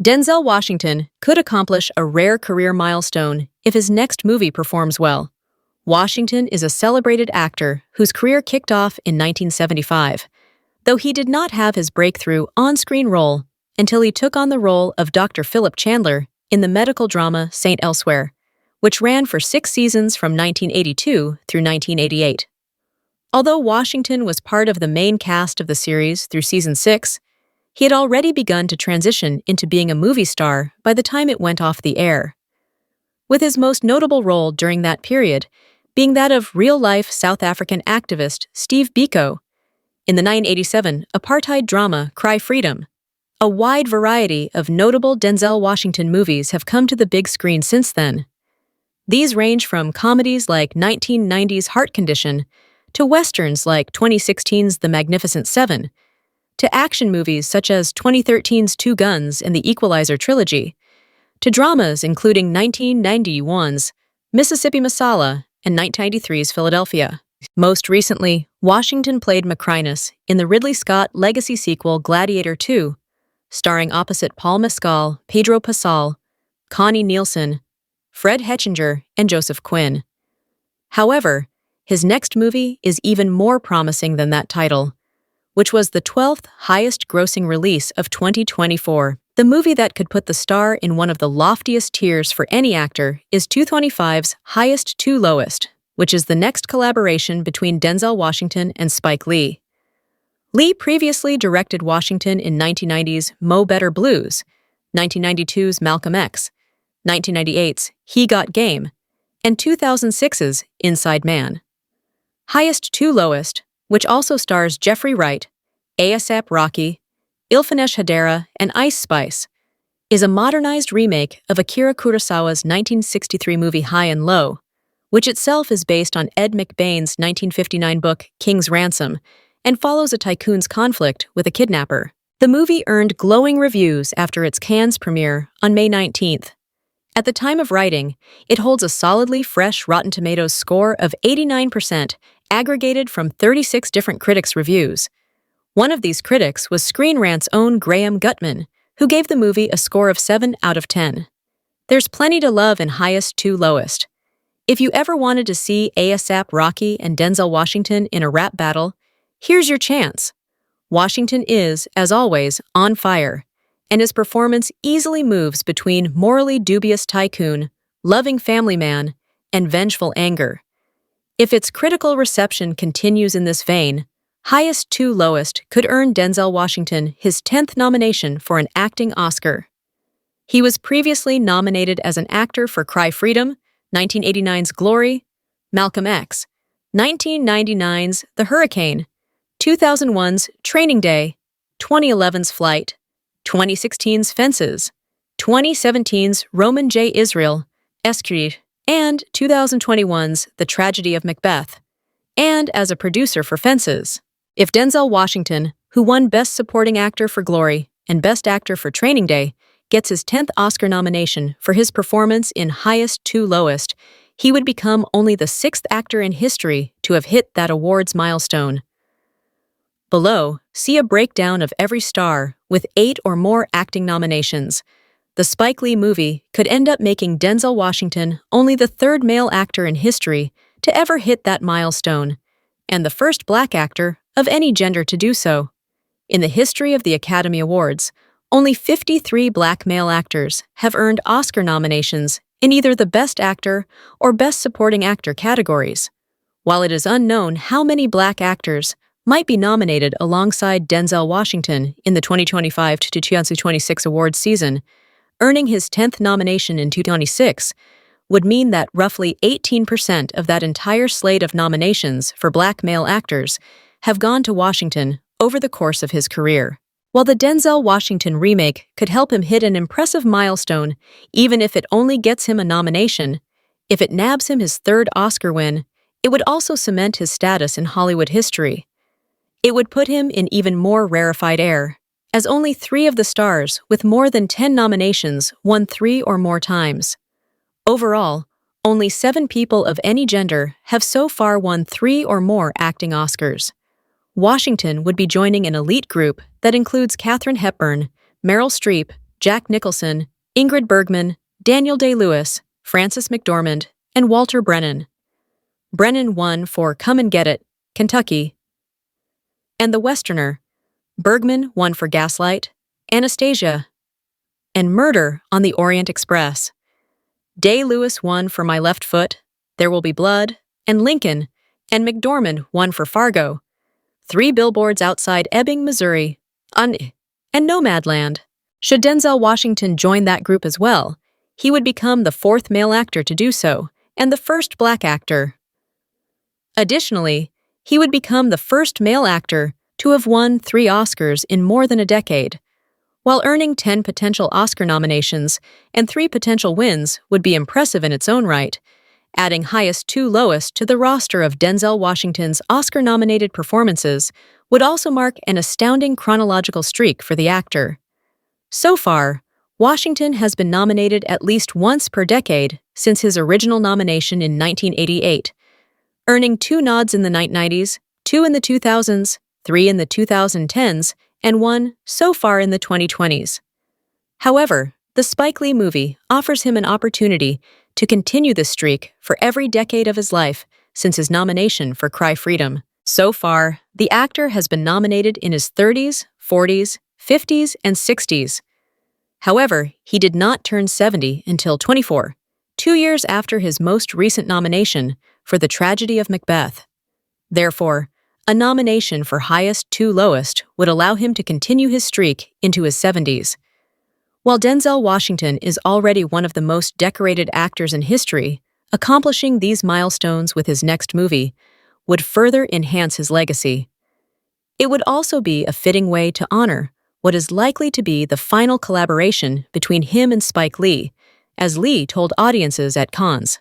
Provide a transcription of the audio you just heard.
Denzel Washington could accomplish a rare career milestone if his next movie performs well. Washington is a celebrated actor whose career kicked off in 1975, though he did not have his breakthrough on-screen role until he took on the role of Dr. Philip Chandler in the medical drama St. Elsewhere, which ran for 6 seasons from 1982 through 1988. Although Washington was part of the main cast of the series through season 6, he had already begun to transition into being a movie star by the time it went off the air, with his most notable role during that period being that of real-life South African activist Steve Biko in the 1987 apartheid drama Cry Freedom. A wide variety of notable Denzel Washington movies have come to the big screen since then. These range from comedies like 1990's Heart Condition to westerns like 2016's The Magnificent Seven, to action movies such as 2013's Two Guns and the Equalizer trilogy, to dramas including 1991's Mississippi Masala and 1993's Philadelphia. Most recently, Washington played Macrinus in the Ridley Scott legacy sequel Gladiator II, starring opposite Paul Mescal, Pedro Pascal, Connie Nielsen, Fred Hetchinger, and Joseph Quinn. However, his next movie is even more promising than that title, which was the 12th highest-grossing release of 2024. The movie that could put the star in one of the loftiest tiers for any actor is 225's Highest to Lowest, which is the next collaboration between Denzel Washington and Spike Lee. Lee previously directed Washington in 1990's Mo Better Blues, 1992's Malcolm X, 1998's He Got Game, and 2006's Inside Man. Highest to Lowest, which also stars Jeffrey Wright, A$AP Rocky, Ilfenesh Hadera, and Ice Spice, is a modernized remake of Akira Kurosawa's 1963 movie High and Low, which itself is based on Ed McBain's 1959 book King's Ransom and follows a tycoon's conflict with a kidnapper. The movie earned glowing reviews after its Cannes premiere on May 19th. At the time of writing, it holds a solidly fresh Rotten Tomatoes score of 89%, aggregated from 36 different critics' reviews. One of these critics was Screen Rant's own Graham Gutman, who gave the movie a score of 7 out of 10. There's plenty to love in Highest to Lowest. If you ever wanted to see A$AP Rocky and Denzel Washington in a rap battle, here's your chance. Washington is, as always, on fire, and his performance easily moves between morally dubious tycoon, loving family man, and vengeful anger. If its critical reception continues in this vein, Highest to Lowest could earn Denzel Washington his 10th nomination for an acting Oscar. He was previously nominated as an actor for Cry Freedom, 1989's Glory, Malcolm X, 1999's The Hurricane, 2001's Training Day, 2011's Flight, 2016's Fences, 2017's Roman J. Israel, Escrit, and 2021's The Tragedy of Macbeth, and as a producer for Fences. If Denzel Washington, who won Best Supporting Actor for Glory and Best Actor for Training Day, gets his 10th Oscar nomination for his performance in Highest to Lowest, he would become only the 6th actor in history to have hit that awards milestone. Below, see a breakdown of every star with 8 or more acting nominations. The Spike Lee movie could end up making Denzel Washington only the 3rd male actor in history to ever hit that milestone, and the first black actor of any gender to do so. In the history of the Academy Awards, only 53 black male actors have earned Oscar nominations in either the Best Actor or Best Supporting Actor categories. While it is unknown how many black actors might be nominated alongside Denzel Washington in the 2025 to 2026 awards season, earning his 10th nomination in 2026 would mean that roughly 18% of that entire slate of nominations for black male actors have gone to Washington over the course of his career. While the Denzel Washington remake could help him hit an impressive milestone, even if it only gets him a nomination, if it nabs him his 3rd Oscar win, it would also cement his status in Hollywood history. It would put him in even more rarefied air, as only 3 of the stars with more than 10 nominations won 3 or more times. Overall, only 7 people of any gender have so far won 3 or more acting Oscars. Washington would be joining an elite group that includes Katharine Hepburn, Meryl Streep, Jack Nicholson, Ingrid Bergman, Daniel Day-Lewis, Frances McDormand, and Walter Brennan. Brennan won for Come and Get It, Kentucky. And The Westerner. Bergman won for Gaslight, Anastasia, and Murder on the Orient Express. Day-Lewis won for My Left Foot, There Will Be Blood, and Lincoln, and McDormand won for Fargo, 3 Billboards Outside Ebbing, Missouri, and Nomadland. Should Denzel Washington join that group as well, he would become the 4th male actor to do so, and the 1st black actor. Additionally, he would become the 1st male actor to have won 3 Oscars in more than a decade. While earning 10 potential Oscar nominations and 3 potential wins would be impressive in its own right, adding highest to lowest to the roster of Denzel Washington's Oscar-nominated performances would also mark an astounding chronological streak for the actor. So far, Washington has been nominated at least once per decade since his original nomination in 1988, earning 2 nods in the 1990s, 2 in the 2000s, 3 in the 2010s, and 1 so far in the 2020s. However, the Spike Lee movie offers him an opportunity to continue this streak for every decade of his life since his nomination for Cry Freedom. So far, the actor has been nominated in his 30s, 40s, 50s, and 60s. However, he did not turn 70 until 24, 2 years after his most recent nomination for The Tragedy of Macbeth. Therefore, a nomination for highest to lowest would allow him to continue his streak into his 70s. While Denzel Washington is already one of the most decorated actors in history, accomplishing these milestones with his next movie would further enhance his legacy. It would also be a fitting way to honor what is likely to be the final collaboration between him and Spike Lee, as Lee told audiences at Cannes.